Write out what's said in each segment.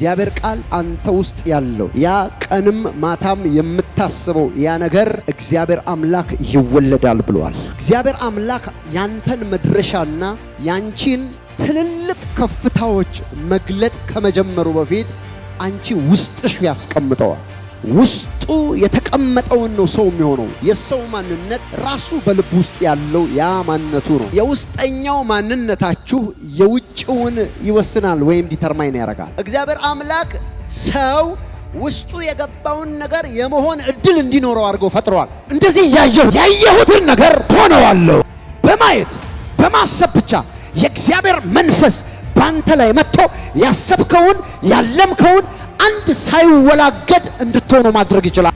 እግዚአብሔር ቃል አንተ ውስጥ ያለው ያ ቀንም ማታም የምታስበው ያ ነገር እግዚአብሔር አምላክ ይወለዳል ብሏል። እግዚአብሔር አምላክ ያንተን መድረሻና ያንቺን ትልልቅ ከፍታዎች መግለጥ ከመጀመሩ በፊት አንቺ ውስጥሽ ያስቀምጠዋል። ውስጡ የተቀመጠውን ነው ሰው የሚሆነው። የሰው ማንነት ራሱ በልብ ውስጥ ያለው ያ ማንነቱ ነው። የውስጠኛው ማንነታችሁ የውጭውን ይወስናል ወይም ዲተርማይን ያደርጋል። እግዚአብሔር አምላክ ሰው ውስጡ የገባውን ነገር የመሆን እድል እንዲኖረው አድርጎ ፈጥሯል። እንደዚህ ያየሁትን ነገር ሆነዋለሁ በማየት በማሰብ ብቻ የእግዚአብሔር መንፈስ ባንተ ላይ መጥቶ ያሰብከውን ያለምከውን አንድ ሳይወላገድ እንድትሆኑ ማድረግ ይችላል።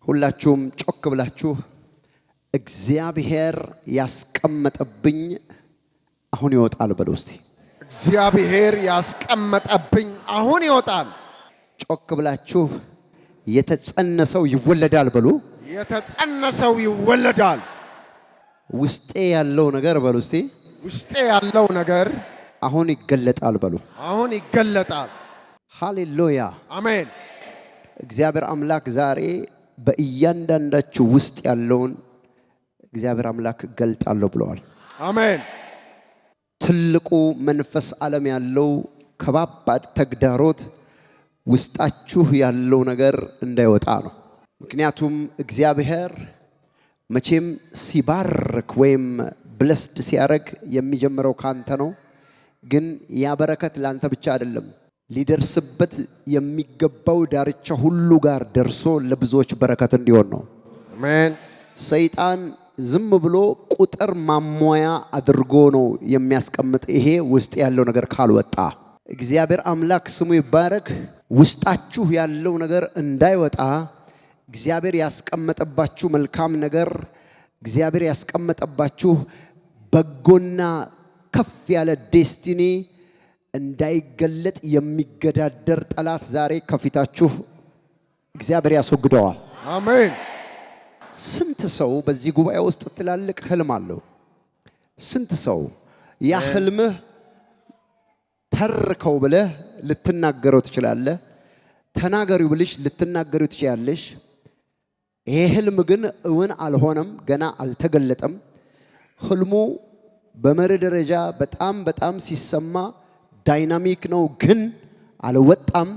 ሁላችሁም ጮክ ብላችሁ እግዚአብሔር ያስቀመጠብኝ አሁን ይወጣል በሉ እስቲ። እግዚአብሔር ያስቀመጠብኝ አሁን ይወጣል። ጮክ ብላችሁ የተጸነሰው ይወለዳል በሉ። የተጸነሰው ይወለዳል። ውስጤ ያለው ነገር በሉ እስቲ። ውስጤ ያለው ነገር አሁን ይገለጣል በሉ። አሁን ይገለጣል። ሃሌሉያ አሜን። እግዚአብሔር አምላክ ዛሬ በእያንዳንዳችሁ ውስጥ ያለውን እግዚአብሔር አምላክ ገልጣለሁ ብለዋል። አሜን። ትልቁ መንፈስ ዓለም ያለው ከባባድ ተግዳሮት ውስጣችሁ ያለው ነገር እንዳይወጣ ነው። ምክንያቱም እግዚአብሔር መቼም ሲባርክ ወይም ብለስድ ሲያረግ የሚጀምረው ካንተ ነው። ግን ያ በረከት ላንተ ብቻ አይደለም፣ ሊደርስበት የሚገባው ዳርቻ ሁሉ ጋር ደርሶ ለብዙዎች በረከት እንዲሆን ነው። አሜን። ሰይጣን ዝም ብሎ ቁጥር ማሟያ አድርጎ ነው የሚያስቀምጥ። ይሄ ውስጥ ያለው ነገር ካልወጣ እግዚአብሔር አምላክ ስሙ ይባረክ። ውስጣችሁ ያለው ነገር እንዳይወጣ እግዚአብሔር ያስቀመጠባችሁ መልካም ነገር፣ እግዚአብሔር ያስቀመጠባችሁ በጎና ከፍ ያለ ዴስቲኒ እንዳይገለጥ የሚገዳደር ጠላት ዛሬ ከፊታችሁ እግዚአብሔር ያስወግደዋል። አሜን። ስንት ሰው በዚህ ጉባኤ ውስጥ ትላልቅ ህልም አለው። ስንት ሰው ያ ህልምህ ተርከው ብለህ ልትናገረው ትችላለህ። ተናገሪው ብልሽ ልትናገሪው ትችያለሽ። ይሄ ህልም ግን እውን አልሆነም፣ ገና አልተገለጠም። ህልሙ በመርህ ደረጃ በጣም ሲሰማ ዳይናሚክ ነው፣ ግን አልወጣም።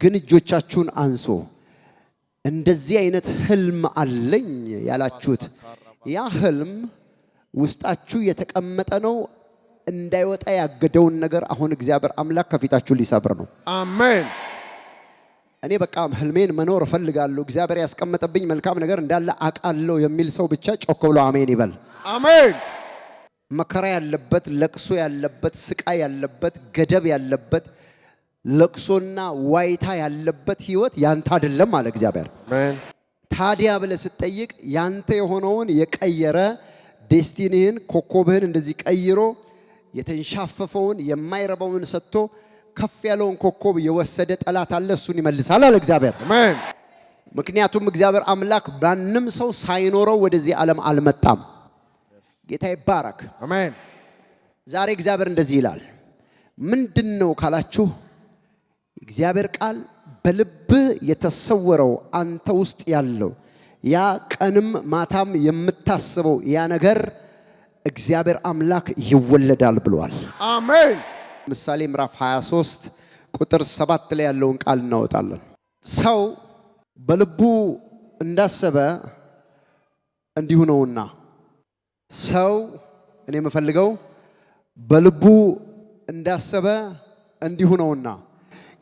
ግን እጆቻችሁን አንሶ እንደዚህ አይነት ህልም አለኝ ያላችሁት ያ ህልም ውስጣችሁ የተቀመጠ ነው። እንዳይወጣ ያገደውን ነገር አሁን እግዚአብሔር አምላክ ከፊታችሁ ሊሰብር ነው። አሜን። እኔ በቃ ህልሜን መኖር እፈልጋለሁ፣ እግዚአብሔር ያስቀመጠብኝ መልካም ነገር እንዳለ አቃለሁ የሚል ሰው ብቻ ጮክ ብሎ አሜን ይበል። አሜን። መከራ ያለበት፣ ለቅሶ ያለበት፣ ስቃይ ያለበት፣ ገደብ ያለበት፣ ለቅሶና ዋይታ ያለበት ህይወት ያንተ አይደለም አለ እግዚአብሔር። አሜን። ታዲያ ብለህ ስትጠይቅ ያንተ የሆነውን የቀየረ ዴስቲኒህን ኮከብህን እንደዚህ ቀይሮ የተንሻፈፈውን የማይረባውን ሰጥቶ ከፍ ያለውን ኮከብ የወሰደ ጠላት አለ፣ እሱን ይመልሳል አለ እግዚአብሔር። አሜን። ምክንያቱም እግዚአብሔር አምላክ ባንም ሰው ሳይኖረው ወደዚህ ዓለም አልመጣም። ጌታ ይባረክ። አሜን። ዛሬ እግዚአብሔር እንደዚህ ይላል። ምንድነው ካላችሁ እግዚአብሔር ቃል በልብ የተሰወረው አንተ ውስጥ ያለው ያ ቀንም ማታም የምታስበው ያ ነገር እግዚአብሔር አምላክ ይወለዳል ብሏል። አሜን። ምሳሌ ምዕራፍ 23 ቁጥር 7 ላይ ያለውን ቃል እናወጣለን። ሰው በልቡ እንዳሰበ እንዲሁ ነውና። ሰው እኔ የምፈልገው በልቡ እንዳሰበ እንዲሁ ነውና።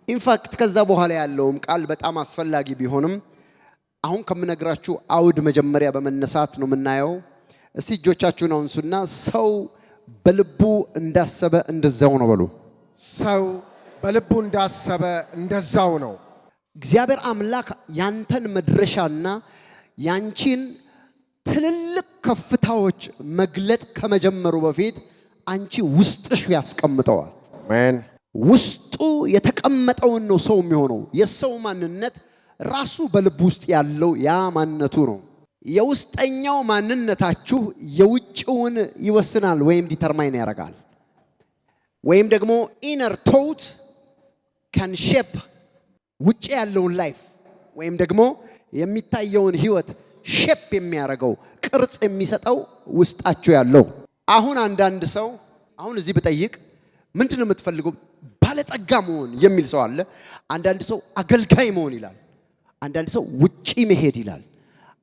ኢንፋክት ከዛ በኋላ ያለውም ቃል በጣም አስፈላጊ ቢሆንም አሁን ከምነግራችሁ አውድ መጀመሪያ በመነሳት ነው የምናየው። እስቲ እጆቻችሁን አንሱና ሰው በልቡ እንዳሰበ እንደዛው ነው በሉ። ሰው በልቡ እንዳሰበ እንደዛው ነው። እግዚአብሔር አምላክ ያንተን መድረሻና ያንቺን ትልልቅ ከፍታዎች መግለጥ ከመጀመሩ በፊት አንቺ ውስጥሽ ያስቀምጠዋል። አሜን። ውስጡ የተቀመጠውን ነው ሰው የሚሆነው። የሰው ማንነት ራሱ በልብ ውስጥ ያለው ያ ማንነቱ ነው። የውስጠኛው ማንነታችሁ የውጭውን ይወስናል ወይም ዲተርማይን ያደርጋል። ወይም ደግሞ ኢነር ቶት ካን ሼፕ ውጭ ያለውን ላይፍ ወይም ደግሞ የሚታየውን ህይወት ሼፕ የሚያደርገው ቅርጽ የሚሰጠው ውስጣችሁ ያለው። አሁን አንዳንድ ሰው አሁን እዚህ ብጠይቅ ምንድነው የምትፈልገው? ባለጠጋ መሆን የሚል ሰው አለ። አንዳንድ ሰው አገልጋይ መሆን ይላል። አንዳንድ ሰው ውጪ መሄድ ይላል።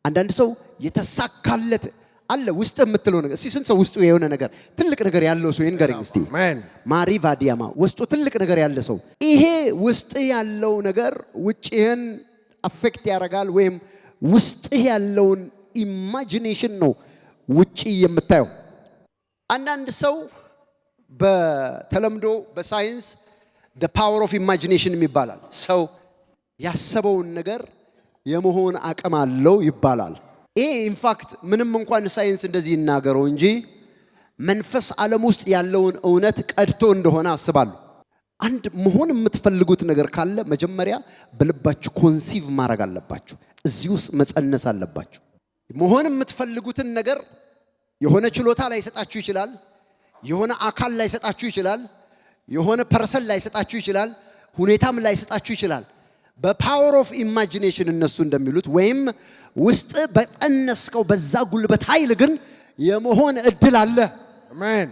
አንዳንድ ሰው የተሳካለት አለ። ውስጥ የምትለው ነገር እስቲ ስንት ሰው ውስጡ የሆነ ነገር ትልቅ ነገር ያለው ሰው ይንገረኝ እስቲ። ማሪ ቫዲያማ ውስጡ ትልቅ ነገር ያለ ሰው። ይሄ ውስጥ ያለው ነገር ውጪህን አፌክት ያደርጋል ወይም ውስጥ ያለውን ኢማጂኔሽን ነው ውጪ የምታየው። አንዳንድ ሰው በተለምዶ በሳይንስ the power of imagination ይባላል። ሰው ያሰበውን ነገር የመሆን አቅም አለው ይባላል። ይሄ ኢንፋክት ምንም እንኳን ሳይንስ እንደዚህ ይናገረው እንጂ መንፈስ ዓለም ውስጥ ያለውን እውነት ቀድቶ እንደሆነ አስባለሁ። አንድ መሆን የምትፈልጉት ነገር ካለ መጀመሪያ በልባችሁ ኮንሲቭ ማድረግ አለባችሁ። እዚህ ውስጥ መጸነስ አለባችሁ። መሆን የምትፈልጉትን ነገር የሆነ ችሎታ ላይ ሰጣችሁ ይችላል። የሆነ አካል ላይ ሰጣችሁ ይችላል። የሆነ ፐርሰን ላይ ሰጣችሁ ይችላል። ሁኔታም ላይ ሰጣችሁ ይችላል። በፓወር ኦፍ ኢማጂኔሽን እነሱ እንደሚሉት ወይም ውስጥ በጸነስከው በዛ ጉልበት ኃይል ግን የመሆን እድል አለ። አሜን።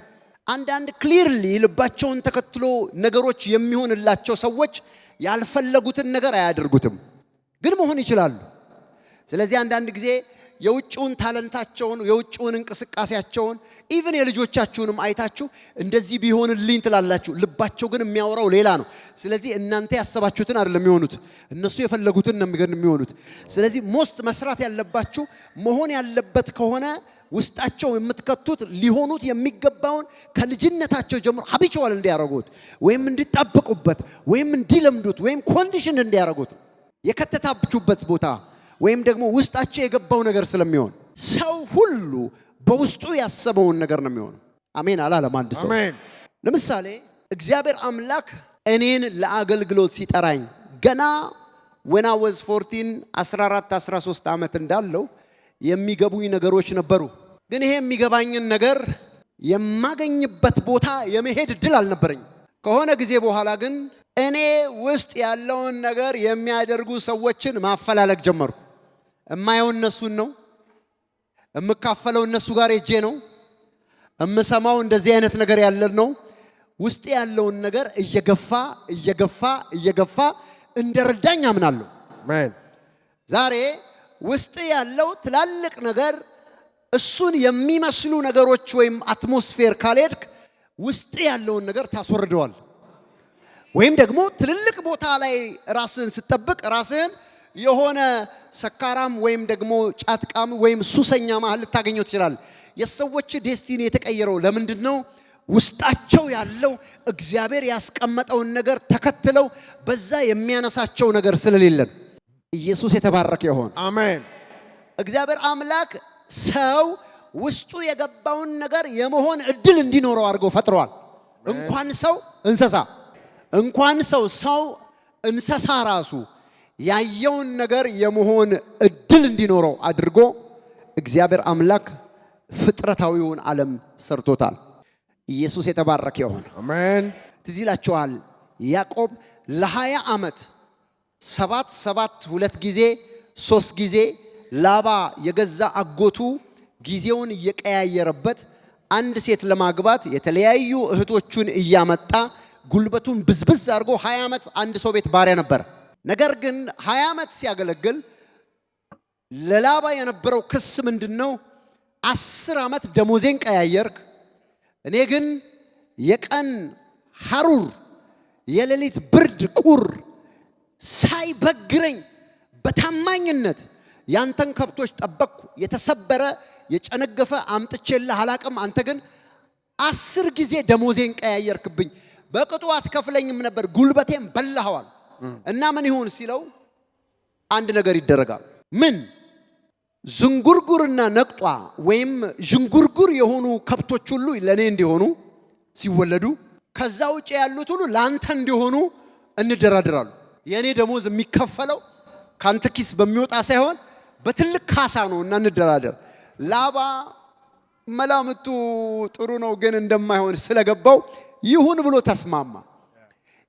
አንዳንድ ክሊርሊ ልባቸውን ተከትሎ ነገሮች የሚሆንላቸው ሰዎች ያልፈለጉትን ነገር አያደርጉትም፣ ግን መሆን ይችላሉ። ስለዚህ አንዳንድ ጊዜ የውጭውን ታለንታቸውን የውጭውን እንቅስቃሴያቸውን ኢቭን የልጆቻችሁንም አይታችሁ እንደዚህ ቢሆንልኝ ትላላችሁ። ልባቸው ግን የሚያወራው ሌላ ነው። ስለዚህ እናንተ ያሰባችሁትን አይደለም የሚሆኑት፣ እነሱ የፈለጉትን ነው የሚሆኑት። ስለዚህ ሞስት መስራት ያለባችሁ መሆን ያለበት ከሆነ ውስጣቸው የምትከቱት ሊሆኑት የሚገባውን ከልጅነታቸው ጀምሮ ሀቢቹዋል እንዲያረጉት ወይም እንዲጣበቁበት ወይም እንዲለምዱት ወይም ኮንዲሽን እንዲያረጉት የከተታችሁበት ቦታ ወይም ደግሞ ውስጣቸው የገባው ነገር ስለሚሆን ሰው ሁሉ በውስጡ ያሰበውን ነገር ነው የሚሆነው። አሜን አላለም አንድ ሰው? አሜን። ለምሳሌ እግዚአብሔር አምላክ እኔን ለአገልግሎት ሲጠራኝ ገና when I was 14 14 13 ዓመት እንዳለው የሚገቡኝ ነገሮች ነበሩ። ግን ይሄ የሚገባኝን ነገር የማገኝበት ቦታ የመሄድ እድል አልነበረኝ። ከሆነ ጊዜ በኋላ ግን እኔ ውስጥ ያለውን ነገር የሚያደርጉ ሰዎችን ማፈላለግ ጀመርኩ። እማየው እነሱን ነው፣ እምካፈለው እነሱ ጋር ሄጄ ነው፣ እምሰማው እንደዚህ አይነት ነገር ያለ ነው። ውስጥ ያለውን ነገር እየገፋ እንደረዳኝ አምናለሁ። አሜን። ዛሬ ውስጥ ያለው ትላልቅ ነገር እሱን የሚመስሉ ነገሮች ወይም አትሞስፌር ካልሄድክ ውስጥ ያለውን ነገር ታስወርደዋል። ወይም ደግሞ ትልልቅ ቦታ ላይ ራስህን ስትጠብቅ ራስህን የሆነ ሰካራም ወይም ደግሞ ጫትቃም ወይም ሱሰኛ መሃል ልታገኘው ትችላለህ። የሰዎች ዴስቲኒ የተቀየረው ለምንድን ነው? ውስጣቸው ያለው እግዚአብሔር ያስቀመጠውን ነገር ተከትለው በዛ የሚያነሳቸው ነገር ስለሌለን። ኢየሱስ የተባረከ ይሁን። አሜን። እግዚአብሔር አምላክ ሰው ውስጡ የገባውን ነገር የመሆን እድል እንዲኖረው አድርጎ ፈጥሯል። እንኳን ሰው እንስሳ ራሱ ያየውን ነገር የመሆን እድል እንዲኖረው አድርጎ እግዚአብሔር አምላክ ፍጥረታዊውን ዓለም ሰርቶታል። ኢየሱስ የተባረከ ይሁን። አሜን። ትዝ ይላችኋል ያዕቆብ ለ20 ዓመት 7 2 ጊዜ 3 ጊዜ ላባ የገዛ አጎቱ ጊዜውን እየቀያየረበት አንድ ሴት ለማግባት የተለያዩ እህቶቹን እያመጣ ጉልበቱን ብዝብዝ አድርጎ 20 ዓመት አንድ ሰው ቤት ባሪያ ነበር። ነገር ግን 20 ዓመት ሲያገለግል ለላባ የነበረው ክስ ምንድነው? 10 ዓመት ደሞዜን ቀያየርክ፣ እኔ ግን የቀን ሐሩር የሌሊት ብርድ ቁር ሳይበግረኝ በታማኝነት ያንተን ከብቶች ጠበቅኩ፣ የተሰበረ የጨነገፈ አምጥቼልህ አላቅም፣ አንተ ግን 10 ጊዜ ደሞዜን ቀያየርክብኝ፣ በቅጡ አትከፍለኝም ነበር፣ ጉልበቴን በላኸዋል እና ምን ይሁን ሲለው አንድ ነገር ይደረጋል። ምን? ዝንጉርጉርና ነቅጧ ወይም ዝንጉርጉር የሆኑ ከብቶች ሁሉ ለኔ እንዲሆኑ ሲወለዱ ከዛ ውጪ ያሉት ሁሉ ላንተ እንዲሆኑ እንደራደራሉ። የኔ ደሞዝ የሚከፈለው ካንተ ኪስ በሚወጣ ሳይሆን በትልቅ ካሳ ነውና እንደራደር። ላባ መላምቱ ጥሩ ነው ግን እንደማይሆን ስለገባው ይሁን ብሎ ተስማማ።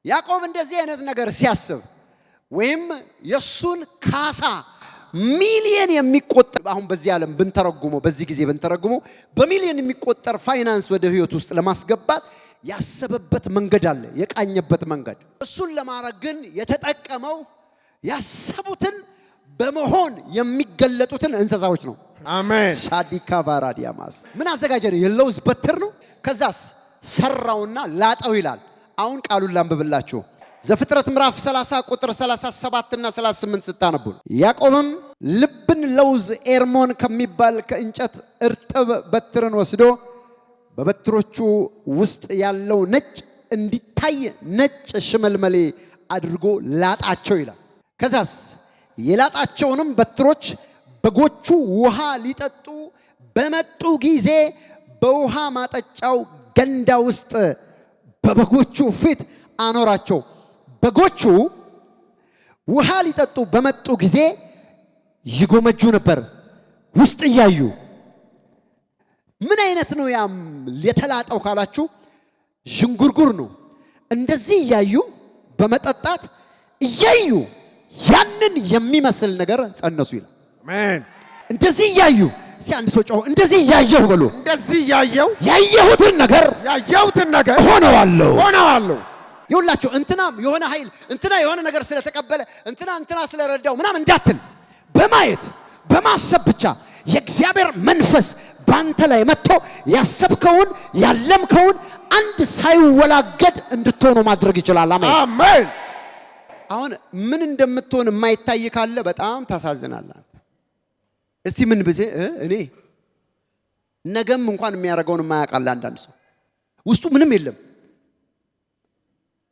ያዕቆብ እንደዚህ አይነት ነገር ሲያስብ ወይም የሱን ካሳ ሚሊየን የሚቆጠር አሁን በዚህ ዓለም ብንተረጉመው በዚህ ጊዜ ብንተረጉመው በሚሊየን የሚቆጠር ፋይናንስ ወደ ህይወት ውስጥ ለማስገባት ያሰበበት መንገድ አለ፣ የቃኘበት መንገድ። እሱን ለማድረግ ግን የተጠቀመው ያሰቡትን በመሆን የሚገለጡትን እንስሳዎች ነው። አሜን። ሻዲካ ባራዲያማስ ምን አዘጋጀ ነው? የለውዝ በትር ነው። ከዛስ ሰራውና ላጠው ይላል። አሁን ቃሉን ላንብብላችሁ። ዘፍጥረት ምዕራፍ 30 ቁጥር 37 እና 38 ስታነቡ ያዕቆብም ልብን ለውዝ ኤርሞን ከሚባል ከእንጨት እርጥብ በትርን ወስዶ በበትሮቹ ውስጥ ያለው ነጭ እንዲታይ ነጭ ሽመልመሌ አድርጎ ላጣቸው ይላል። ከዛስ የላጣቸውንም በትሮች በጎቹ ውሃ ሊጠጡ በመጡ ጊዜ በውሃ ማጠጫው ገንዳ ውስጥ በበጎቹ ፊት አኖራቸው። በጎቹ ውሃ ሊጠጡ በመጡ ጊዜ ይጎመጁ ነበር ውስጥ እያዩ። ምን አይነት ነው ያም የተላጠው ካላችሁ ዥንጉርጉር ነው። እንደዚህ እያዩ በመጠጣት እያዩ ያንን የሚመስል ነገር ጸነሱ ይላል። አሜን። እንደዚህ እያዩ እስቲ አንድ ሰው ጮሁ እንደዚህ እያየሁ በሉ። እንደዚህ እያየሁ ያየሁትን ነገር ሆነዋለሁ። ይውላችሁ እንትናም የሆነ ኃይል እንትና የሆነ ነገር ስለተቀበለ እንትና ስለረዳው ምናምን እንዳትል፣ በማየት በማሰብ ብቻ የእግዚአብሔር መንፈስ ባንተ ላይ መጥቶ ያሰብከውን ያለምከውን አንድ ሳይወላገድ እንድትሆኑ ማድረግ ይችላል። አሜን። አሁን ምን እንደምትሆን የማይታይ ካለ በጣም ታሳዝናለህ። እስቲ ምን ብዜ እኔ ነገም እንኳን የሚያደርገውን የማያውቃል አንዳንድ ሰው ውስጡ ምንም የለም።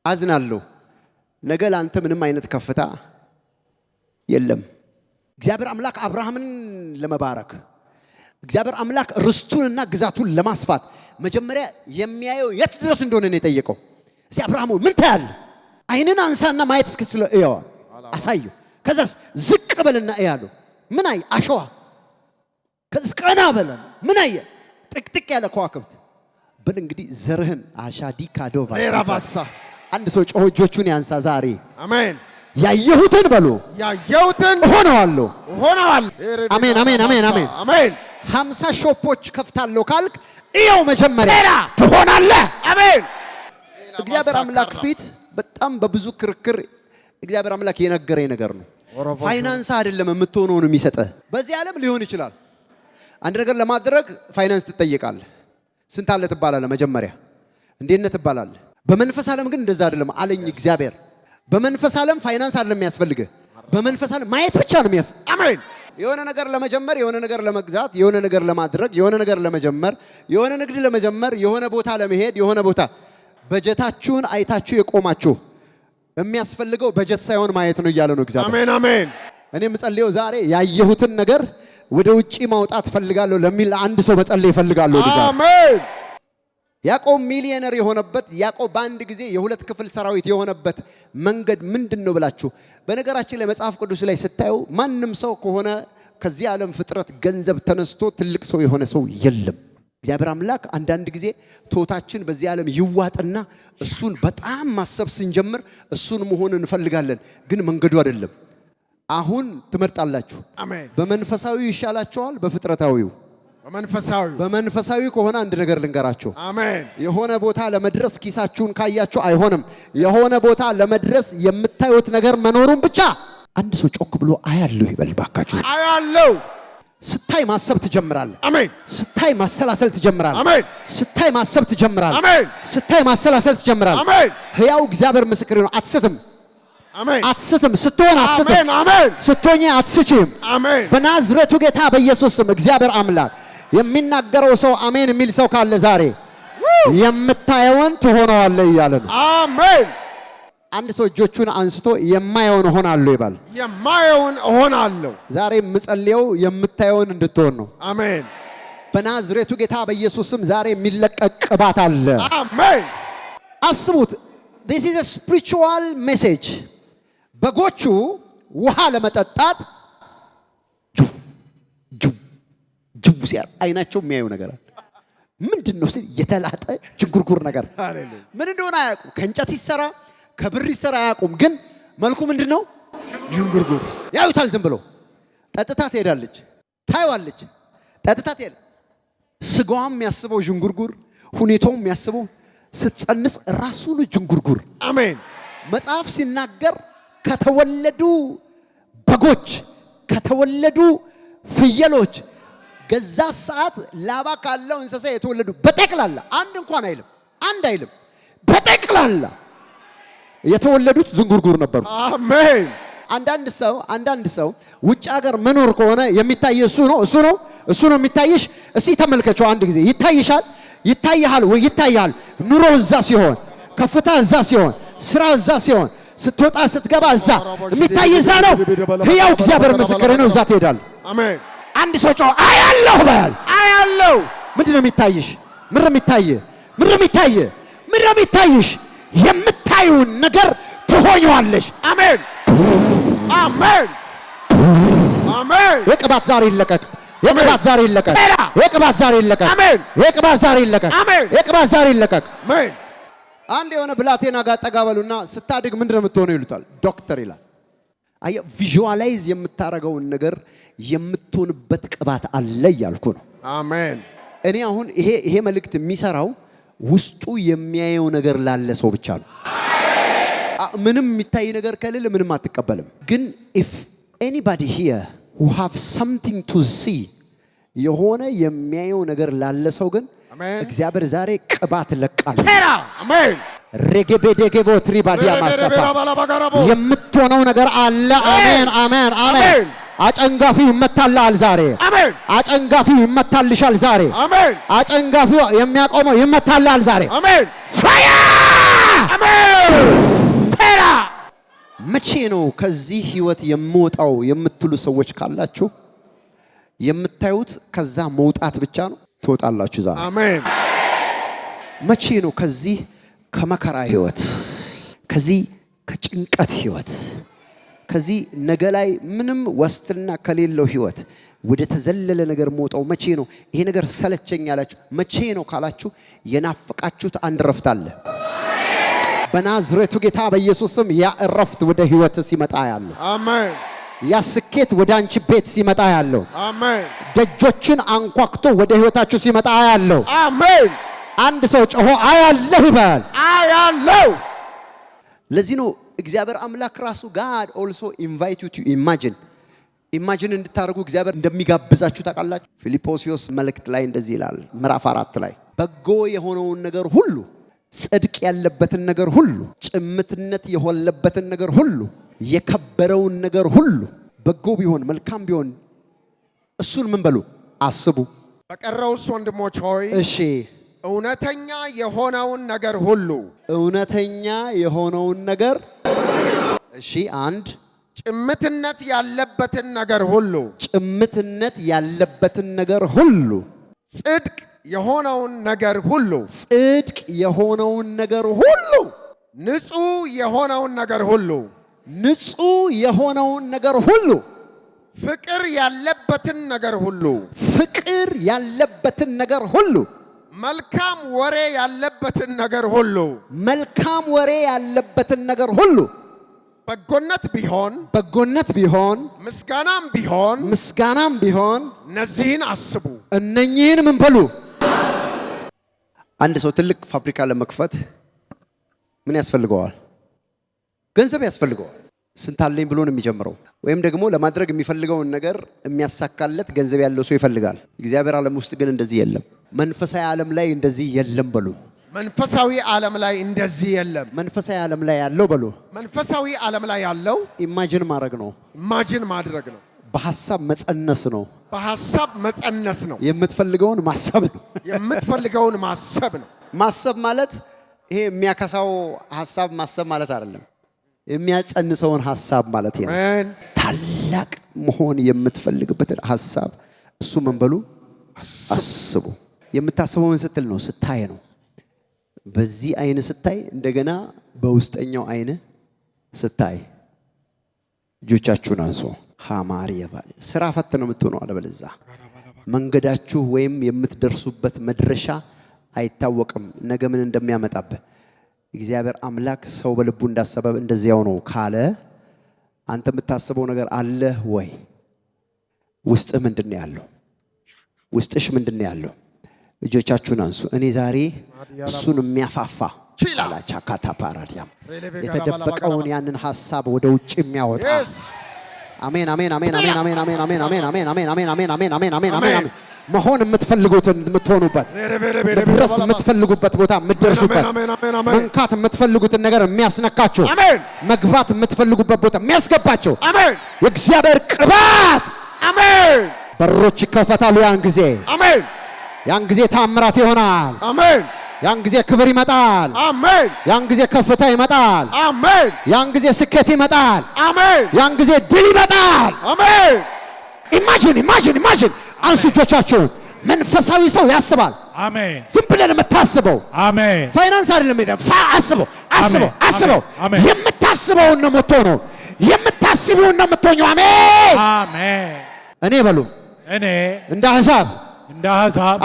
አዝናለሁ። ነገ ላንተ ምንም አይነት ከፍታ የለም። እግዚአብሔር አምላክ አብርሃምን ለመባረክ እግዚአብሔር አምላክ ርስቱንና ግዛቱን ለማስፋት መጀመሪያ የሚያየው የት ድረስ እንደሆነ ነው የጠየቀው። እስቲ አብርሃም ምን ታያለህ? አይንን አንሳና ማየት እስክትችል እያው አሳየው። ከዛስ ዝቅ በልና እያለው ምን አይ አሸዋ። ከዚህ ቀና በለ ምን አየ? ጥቅጥቅ ያለ ከዋክብት። በል እንግዲህ ዘርህን አሻዲ ካዶቫ ለራባሳ አንድ ሰው ጮህ እጆቹን ያንሳ ዛሬ። አሜን። ያየሁትን በሉ ያየሁትን ሆነዋለሁ። አሜን አሜን አሜን አሜን አሜን። 50 ሾፖች ከፍታለሁ ካልክ እያው መጀመሪያ ትሆናለህ። አሜን። እግዚአብሔር አምላክ ፊት በጣም በብዙ ክርክር እግዚአብሔር አምላክ የነገረኝ ነገር ነው። ፋይናንስ አይደለም የምትሆነውን የሚሰጥህ። በዚህ ዓለም ሊሆን ይችላል አንድ ነገር ለማድረግ ፋይናንስ ትጠይቃለህ። ስንት አለ ትባላለህ። መጀመሪያ እንዴት ነህ ትባላለህ። በመንፈስ ዓለም ግን እንደዛ አይደለም አለኝ እግዚአብሔር። በመንፈስ ዓለም ፋይናንስ አይደለም የሚያስፈልግህ። በመንፈስ ዓለም ማየት ብቻ ነው የሚያስፈልግህ። አሜን። የሆነ ነገር ለመጀመር፣ የሆነ ነገር ለመግዛት፣ የሆነ ነገር ለማድረግ፣ የሆነ ነገር ለመጀመር፣ የሆነ ንግድ ለመጀመር፣ የሆነ ቦታ ለመሄድ፣ የሆነ ቦታ በጀታችሁን አይታችሁ የቆማችሁ የሚያስፈልገው በጀት ሳይሆን ማየት ነው እያለ ነው እግዚአብሔር። አሜን አሜን። እኔ የምጸልየው ዛሬ ያየሁትን ነገር ወደ ውጪ ማውጣት ፈልጋለሁ ለሚል አንድ ሰው መጸለይ ፈልጋለሁ። አሜን። ያዕቆብ ሚሊዮነር የሆነበት ያዕቆብ በአንድ ጊዜ የሁለት ክፍል ሰራዊት የሆነበት መንገድ ምንድነው ብላችሁ በነገራችን ላይ መጽሐፍ ቅዱስ ላይ ስታዩ ማንም ሰው ከሆነ ከዚህ ዓለም ፍጥረት ገንዘብ ተነስቶ ትልቅ ሰው የሆነ ሰው የለም። እግዚአብሔር አምላክ አንዳንድ ጊዜ ቶታችን በዚህ ዓለም ይዋጥና እሱን በጣም ማሰብ ስንጀምር እሱን መሆን እንፈልጋለን፣ ግን መንገዱ አይደለም። አሁን ትመርጣላችሁ። አሜን። በመንፈሳዊ ይሻላችኋል በፍጥረታዊው? በመንፈሳዊ ከሆነ አንድ ነገር ልንገራችሁ። አሜን። የሆነ ቦታ ለመድረስ ኪሳችሁን ካያችሁ አይሆንም። የሆነ ቦታ ለመድረስ የምታዩት ነገር መኖሩን ብቻ አንድ ሰው ጮክ ብሎ አያለሁ ይበል ባካችሁ። አያለሁ። ስታይ ማሰብ ትጀምራለህ። አሜን። ስታይ ማሰላሰል ትጀምራለህ። አሜን። ስታይ ማሰብ ትጀምራለህ። አሜን። ስታይ ማሰላሰል ትጀምራለህ። አሜን። ሕያው እግዚአብሔር ምስክር ነው። አትስትም። አሜን። አትስትም። ስትሆን አትስትም። አሜን አሜን። ስትሆኝ አትስችም። አሜን። በናዝሬቱ ጌታ በኢየሱስ ስም እግዚአብሔር አምላክ የሚናገረው ሰው አሜን የሚል ሰው ካለ ዛሬ የምታየውን ትሆነዋለህ እያለ ነው። አሜን። አንድ ሰው እጆቹን አንስቶ የማየውን እሆናለሁ ይባል። የማየውን እሆናለሁ። ዛሬ የምጸልየው የምታየውን እንድትሆን ነው። አሜን። በናዝሬቱ ጌታ በኢየሱስ ስም ዛሬ የሚለቀቅ ቅባት አለ። አሜን። አስቡት። this is a spiritual message። በጎቹ ውሃ ለመጠጣት ሲያር አይናቸው የሚያዩ ነገር አለ። ምንድነው ሲል የተላጠ ጅንጉርጉር ነገር ምን እንደሆነ አያውቁም። ከእንጨት ይሰራ ከብር ይሰራ አያውቁም። ግን መልኩ ምንድነው? ጅንጉርጉር ያዩታል። ዝም ብሎ ጠጥታ ትሄዳለች፣ ታይዋለች፣ ጠጥታ ትሄዳለች። ስጋዋም የሚያስበው ጅንጉርጉር፣ ሁኔታውም የሚያስበው ስትጸንስ ራሱን ጅንጉርጉር። አሜን። መጽሐፍ ሲናገር ከተወለዱ በጎች ከተወለዱ ፍየሎች ገዛ ሰዓት ላባ ካለው እንስሳ የተወለዱ በጠቅላላ አንድ እንኳን አይልም፣ አንድ አይልም፣ በጠቅላላ የተወለዱት ዝንጉርጉር ነበሩ። አሜን። አንዳንድ ሰው ውጭ ሀገር መኖር ከሆነ የሚታይ እሱ ነው የሚታይሽ። እስቲ ተመልከቸው አንድ ጊዜ ይታይሻል፣ ይታይሃል ወይ? ይታይሃል። ኑሮ እዛ ሲሆን፣ ከፍታ እዛ ሲሆን፣ ስራ እዛ ሲሆን፣ ስትወጣ ስትገባ እዛ የሚታይ እዛ ነው። ሕያው እግዚአብሔር ምስክር ነው። እዛ ትሄዳለህ። አሜን። አንድ ሰው ጮህ አያለሁ በል። አያለሁ። ምንድነው የሚታይሽ? ምንድነው የሚታይሽ? የምታዩን ነገር ትሆኛለሽ። አሜን። አሜን። አሜን። የቅባት ዛሬ ይለቀቅ። የቅባት ዛሬ ይለቀቅ። የቅባት ዛሬ ይለቀቅ። አሜን። የቅባት ዛሬ ይለቀቅ። አሜን። የቅባት ዛሬ ይለቀቅ። አሜን። አንድ የሆነ ብላቴና ጋር ጠጋ በሉና ስታድግ ምንድነው የምትሆነው ይሉታል። ዶክተር ይላል። አየህ ቪዥዋላይዝ የምታረገውን ነገር የምትሆንበት ቅባት አለ እያልኩ ነው። አሜን። እኔ አሁን ይሄ መልእክት የሚሰራው ውስጡ የሚያየው ነገር ላለ ሰው ብቻ ነው። ምንም የሚታይ ነገር ከሌለ ምንም አትቀበልም። ግን if anybody here who have something to see የሆነ የሚያየው ነገር ላለ ሰው ግን እግዚአብሔር ዛሬ ቅባት ለቃል። አሜን። ረገበደገቦ ትሪባዲያ ማሰፋ የምትሆነው ነገር አለ። አሜን አሜን አሜን። አጨንጋፊው ይመታልሃል ዛሬ። አሜን። አጨንጋፊው ይመታልሻል ዛሬ። አሜን። አጨንጋፊው የሚያቆመው ይመታልሃል ዛሬ። አሜን። ፋያ አሜን። ተራ መቼ ነው ከዚህ ህይወት የምወጣው የምትሉ ሰዎች ካላችሁ የምታዩት ከዛ መውጣት ብቻ ነው። ትወጣላችሁ ዛሬ። አሜን። መቼ ነው ከዚህ ከመከራ ህይወት ከዚህ ከጭንቀት ህይወት ከዚህ ነገ ላይ ምንም ዋስትና ከሌለው ህይወት ወደ ተዘለለ ነገር ሞጣው መቼ ነው? ይሄ ነገር ሰለቸኝ ያላችሁ መቼ ነው ካላችሁ የናፈቃችሁት አንድ ረፍት አለ። በናዝሬቱ ጌታ በኢየሱስ ስም ያ ረፍት ወደ ህይወት ሲመጣ ያለው አሜን። ያ ስኬት ወደ አንቺ ቤት ሲመጣ ያለው አሜን። ደጆችን አንኳክቶ ወደ ህይወታችሁ ሲመጣ ያለው አሜን። አንድ ሰው ጮሆ አያለሁ ይባል። አያለሁ። ለዚህ ነው እግዚአብሔር አምላክ ራሱ God also invite you to imagine እንድታደርጉ እግዚአብሔር እንደሚጋብዛችሁ ታውቃላችሁ። ፊልጵስዩስ መልእክት ላይ እንደዚህ ይላል ምዕራፍ 4 ላይ በጎ የሆነውን ነገር ሁሉ፣ ጽድቅ ያለበትን ነገር ሁሉ፣ ጭምትነት የሆለበትን ነገር ሁሉ፣ የከበረውን ነገር ሁሉ በጎ ቢሆን መልካም ቢሆን እሱን ምን በሉ አስቡ። በቀረውስ ወንድሞች ሆይ እሺ እውነተኛ የሆነውን ነገር ሁሉ እሺ አንድ ጭምትነት ያለበትን ነገር ሁሉ ጽድቅ የሆነውን ነገር ሁሉ ንጹህ የሆነውን ነገር ሁሉ ፍቅር ያለበትን ነገር ሁሉ መልካም ወሬ ያለበትን ነገር ሁሉ በጎነት ቢሆን ምስጋናም ቢሆን እነዚህን አስቡ። እነኚህን ምን በሉ። አንድ ሰው ትልቅ ፋብሪካ ለመክፈት ምን ያስፈልገዋል? ገንዘብ ያስፈልገዋል። ስንት አለኝ ብሎ ነው የሚጀምረው። ወይም ደግሞ ለማድረግ የሚፈልገውን ነገር የሚያሳካለት ገንዘብ ያለው ሰው ይፈልጋል። እግዚአብሔር ዓለም ውስጥ ግን እንደዚህ የለም። መንፈሳዊ ዓለም ላይ እንደዚህ የለም በሉ። መንፈሳዊ ዓለም ላይ እንደዚህ የለም። መንፈሳዊ ዓለም ላይ ያለው በሉ። መንፈሳዊ ዓለም ላይ ያለው ኢማጂን ማድረግ ነው። በሐሳብ መጸነስ ነው። የምትፈልገውን ማሰብ ነው። ማሰብ ማለት ይሄ የሚያከሳው ሐሳብ ማሰብ ማለት አይደለም። የሚያጸንሰውን ሐሳብ ማለት ነው። ታላቅ መሆን የምትፈልግበትን ሐሳብ እሱ ምን በሉ አስቡ። የምታስበውን ስትል ነው፣ ስታይ ነው። በዚህ አይን ስታይ እንደገና በውስጠኛው አይን ስታይ። እጆቻችሁን አንሱ። ሃማሪ የባለ ስራ ፈት ነው የምትሆነው። አለበለዚያ መንገዳችሁ ወይም የምትደርሱበት መድረሻ አይታወቅም ነገ ምን እንደሚያመጣብህ እግዚአብሔር አምላክ ሰው በልቡ እንዳሰበ እንደዚያው ነው ካለ አንተ የምታስበው ነገር አለ ወይ ውስጥህ ምንድነው ያለው ውስጥሽ ምንድነው ያለው እጆቻችሁን አንሱ እኔ ዛሬ እሱን የሚያፋፋ አላቻ ካታፓራዲያም የተደበቀውን ያንን ሐሳብ ወደ ውጭ የሚያወጣ አሜን አሜን አሜን አሜን አሜን አሜን አሜን አሜን አሜን አሜን አሜን አሜን አሜን አሜን አሜን አሜን መሆን የምትፈልጉትን የምትሆኑበት ድረስ የምትፈልጉበት ቦታ የምትደርሱበት መንካት የምትፈልጉትን ነገር የሚያስነካችሁ መግባት የምትፈልጉበት ቦታ የሚያስገባችሁ የእግዚአብሔር ቅባት አሜን በሮች ይከፈታሉ ያን ጊዜ ታምራት ይሆናል ያን ጊዜ ክብር ይመጣል ያን ጊዜ ከፍታ ይመጣል ያን ጊዜ ስኬት ይመጣል ያን ጊዜ ድል ይመጣል ኢማጂን አንሱ እጆቻችሁን መንፈሳዊ ሰው ያስባል ዝም ብለን የምታስበው ፋይናንስ አይደለም አስበው የምታስበውን ነው የምትሆነው የምታስበውን ነው የምትሆነው አሜን እኔ በሉ እኔ እንደ አሕዛብ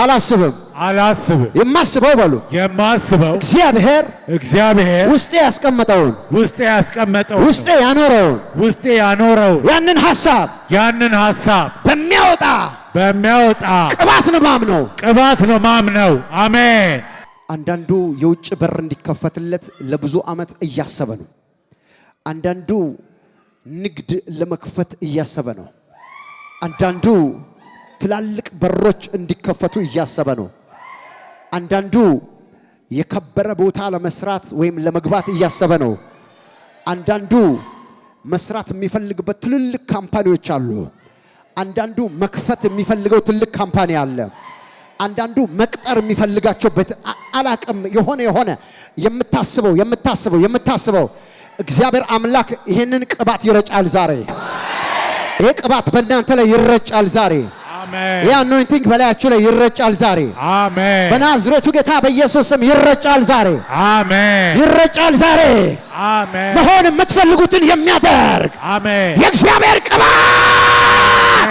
አላስብም የማስበው በሉ እግዚአብሔር ውስጤ ያስቀመጠውን ውስጤ ያኖረውን ያንን ሐሳብ በሚያወጣ ቅባት ነው ማምነው አሜን አንዳንዱ የውጭ በር እንዲከፈትለት ለብዙ ዓመት እያሰበ ነው አንዳንዱ ንግድ ለመክፈት እያሰበ ነው አንዳንዱ ትላልቅ በሮች እንዲከፈቱ እያሰበ ነው አንዳንዱ የከበረ ቦታ ለመስራት ወይም ለመግባት እያሰበ ነው አንዳንዱ መስራት የሚፈልግበት ትልልቅ ካምፓኒዎች አሉ አንዳንዱ መክፈት የሚፈልገው ትልቅ ካምፓኒ አለ አንዳንዱ መቅጠር የሚፈልጋቸው አላቅም የሆነ የምታስበው እግዚአብሔር አምላክ ይሄንን ቅባት ይረጫል ዛሬ ይሄ ቅባት በእናንተ ላይ ይረጫል ዛሬ አሜን የአኖይንቲንግ በላያችሁ ላይ ይረጫል ዛሬ አሜን በናዝሬቱ ጌታ በኢየሱስ ስም ይረጫል ዛሬ አሜን መሆን የምትፈልጉትን የሚያደርግ አሜን የእግዚአብሔር ቅባት